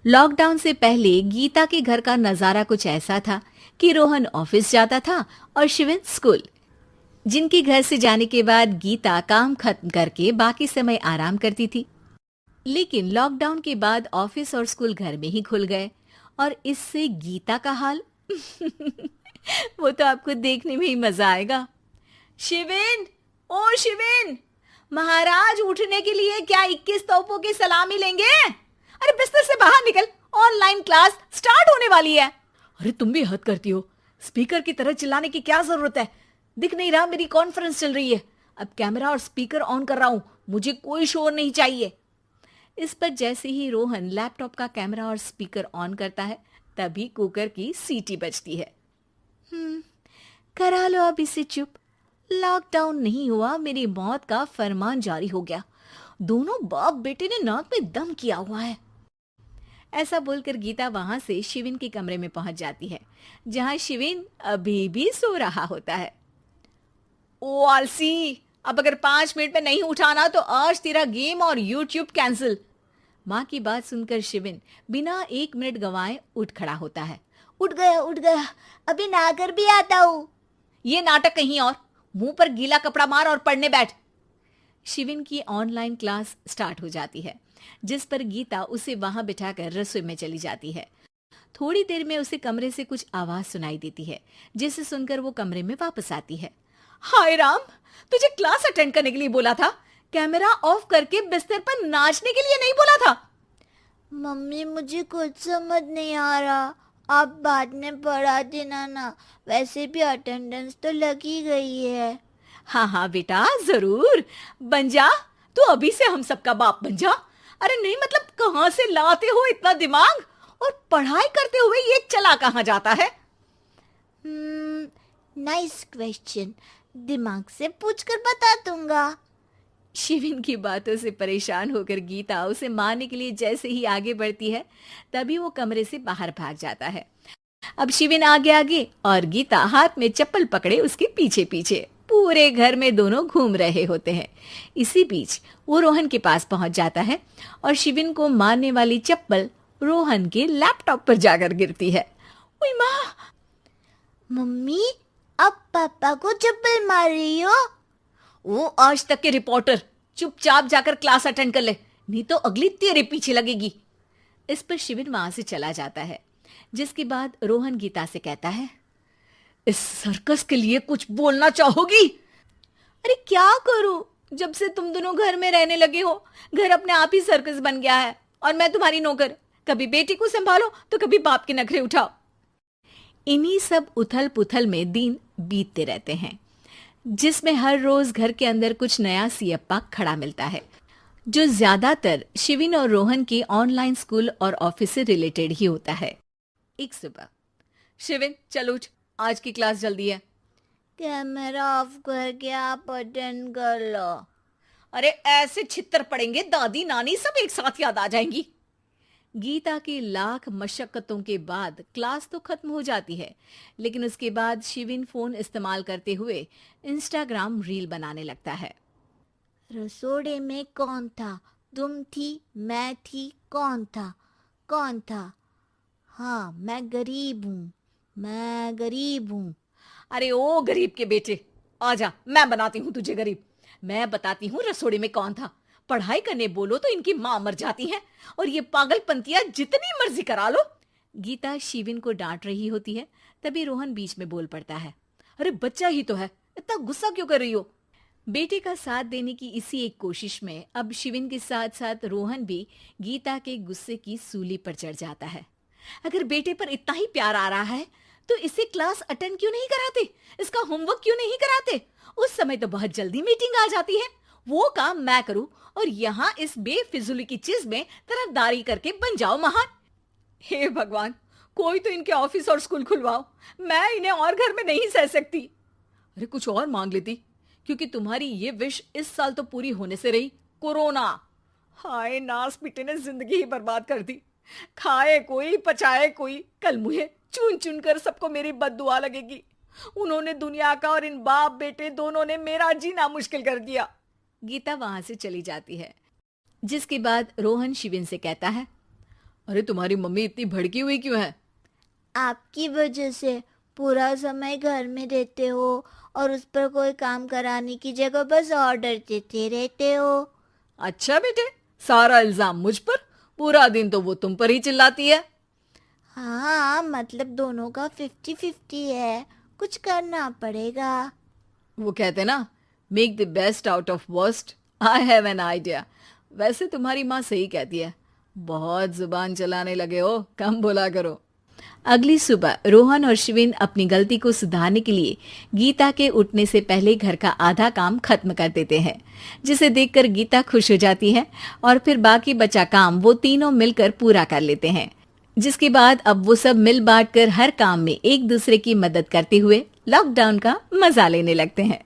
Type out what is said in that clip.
Lockdown से पहले गीता के घर का नजारा कुछ ऐसा था कि रोहन ऑफिस जाता था और शिविन स्कूल। जिनके घर से जाने के बाद गीता काम खत्म करके बाकी समय आराम करती थी। लेकिन लॉकडाउन के बाद ऑफिस और स्कूल घर में ही खुल गए और इससे गीता का हाल वो तो आपको देखने में ही मजा आएगा। शिविन, ओ शिविन, महाराज उठने के लिए क्या 21 तोपों की सलामी लेंगे? अरे बिस्तर से बाहर निकल, ऑनलाइन क्लास स्टार्ट होने वाली है। अरे तुम भी हद करती हो, स्पीकर की तरह चिल्लाने की क्या जरूरत है? दिख नहीं रहा मेरी कॉन्फ्रेंस चल रही है। अब कैमरा और स्पीकर ऑन कर रहा हूं, मुझे कोई शोर नहीं चाहिए। इस पर जैसे ही रोहन लैपटॉप का कैमरा और स्पीकर ऑन करता है तभी कुकर की सीटी बजती है। करा लो अब इसे चुप। लॉकडाउन नहीं हुआ, मेरी मौत का फरमान जारी हो गया। दोनों बाप बेटे ने नाक में दम किया हुआ है। ऐसा बोलकर गीता वहां से शिविन के कमरे में पहुंच जाती है, जहां शिविन अभी भी सो रहा होता है। ओ आलसी, अब अगर 5 मिनट में नहीं उठाना तो आज तेरा गेम और यूट्यूब कैंसिल। माँ की बात सुनकर शिविन बिना 1 मिनट गंवाए उठ खड़ा होता है। उठ गया, अभी नहाकर भी आता हूँ। ये नाटक कहीं और, मुंह पर गीला कपड़ा मार और पढ़ने बैठ। शिविन की ऑनलाइन क्लास स्टार्ट हो जाती है, जिस पर गीता उसे वहां बिठाकर रसोई में चली जाती है। थोड़ी देर में उसे कमरे से कुछ आवाज सुनाई देती है, जिसे सुनकर वो कमरे में वापस आती है। हाय राम, तुझे क्लास अटेंड करने के लिए बोला था, कैमरा ऑफ करके बिस्तर पर नाचने के लिए नहीं बोला था। मम्मी मुझे कुछ समझ नहीं आ रहा, आप बाद में पढ़ा देना ना, वैसे भी अटेंडेंस तो लगी गई है। हाँ हाँ बेटा, जरूर बन जा। तू अभी से हम सबका बाप बन जा। अरे नहीं मतलब कहाँ से लाते हो इतना दिमाग, और पढ़ाई करते हुए ये चला कहाँ जाता है? नाइस क्वेश्चन, दिमाग से पूछकर बता दूंगा। शिविन की बातों से परेशान होकर गीता उसे मारने के लिए जैसे ही आगे बढ़ती है तभी वो कमरे से बाहर भाग जाता है। अब शिविन आगे आगे और गीता हाथ में चप्पल पकड़े उसके पीछे पीछे पूरे घर में दोनों घूम रहे होते हैं। इसी बीच वो रोहन के पास पहुंच जाता है और शिविन को मारने वाली चप्पल रोहन के लैपटॉप पर जाकर गिरती है। ओए माँ! मम्मी, अब पापा को चप्पल मार रही हो? वो आज तक के रिपोर्टर, चुपचाप जाकर क्लास अटेंड कर ले, नहीं तो अगली तेरे पीछे लगेगी। इस पर शिविन वहां से चला जाता है, जिसके बाद रोहन गीता से कहता है, इस सर्कस के लिए कुछ बोलना चाहोगी? अरे क्या करूं, जब से तुम दोनों घर में रहने लगे हो, घर अपने आप ही सर्कस बन गया है और मैं तुम्हारी नौकर। कभी बेटी को संभालो तो कभी बाप के नखरे उठाओ। इन्हीं सब उथल पुथल में दिन बीतते रहते हैं, जिसमें हर रोज घर के अंदर कुछ नया सियप्पा खड़ा मिलता है, जो ज्यादातर शिविन और रोहन के ऑनलाइन स्कूल और ऑफिस से रिलेटेड ही होता है। एक सुबह, शिविन चल उठ, आज की क्लास जल्दी है। कैमरा ऑफ करके आप अटेंड कर लो। अरे ऐसे छित्तर पड़ेंगे, दादी नानी सब एक साथ याद आ जाएंगी। गीता की लाख मशक्कतों के बाद क्लास तो खत्म हो जाती है, लेकिन उसके बाद शिविन फोन इस्तेमाल करते हुए इंस्टाग्राम रील बनाने लगता है। रसोड़े में कौन था? तुम थी, मैं थी, कौन था? कौन था? हाँ, मैं गरीब हूँ। अरे ओ गरीब के बेटे, आजा, मैं बनाती हूँ तुझे गरीब। मैं बताती हूँ रसोड़े में कौन था। पढ़ाई करने बोलो तो इनकी माँ मर जाती है, और ये पागलपंतियां जितनी मर्जी करा लो। गीता शिविन को डांट रही होती है, तभी रोहन बीच में बोल पड़ता है। अरे बच्चा ही तो है, इतना गुस्सा क्यों कर रही हो? बेटे का साथ देने की इसी एक कोशिश में अब शिविन के साथ साथ रोहन भी गीता के गुस्से की सूली पर चढ़ जाता है। अगर बेटे पर इतना ही प्यार आ रहा है तो इसे क्लास अटेंड क्यों नहीं कराते, इसका होमवर्क क्यों नहीं कराते? उस समय तो बहुत जल्दी मीटिंग आ जाती है, वो काम मैं करूं और यहाँ इस बेफिजुली की चीज में तरफदारी करके बन जाओ महान। हे भगवान, कोई तो इनके ऑफिस और स्कूल खुलवाओ, मैं इन्हें और घर में नहीं सह सकती। अरे कुछ और मांग लेती, क्योंकि तुम्हारी ये विश इस साल तो पूरी होने से रही, कोरोना। हाय नास पिटे ने जिंदगी ही बर्बाद कर दी। खाए कोई पचाए कोई, कल मुझे चुन चुन कर सबको मेरी बद्दुआ लगेगी। उन्होंने दुनिया का और इन बाप बेटे दोनों ने मेरा जीना मुश्किल कर दिया। गीता वहां से चली जाती है, जिसके बाद रोहन शिविन से कहता है, अरे तुम्हारी मम्मी इतनी भड़की हुई क्यों है? आपकी वजह से पूरा समय घर में रहते हो और उस पर कोई काम कराने की जगह बस ऑर्डर देते रहते हो। अच्छा बेटे, सारा इल्जाम मुझ पर? पूरा दिन तो वो तुम पर ही चिल्लाती है। हाँ, मतलब दोनों का 50-50 है, कुछ करना पड़ेगा। वो कहते ना, make the best out of worst. I have an idea. वैसे तुम्हारी माँ सही कहती है, बहुत जुबान चलाने लगे हो, कम बोला करो। अगली सुबह रोहन और शिविन अपनी गलती को सुधारने के लिए गीता के उठने से पहले घर का आधा काम खत्म कर देते हैं, जिसे देखकर गीता खुश हो जाती है और फिर बाकी बचा काम वो तीनों मिलकर पूरा कर लेते हैं। जिसके बाद अब वो सब मिल बांट कर हर काम में एक दूसरे की मदद करते हुए लॉकडाउन का मजा लेने लगते हैं।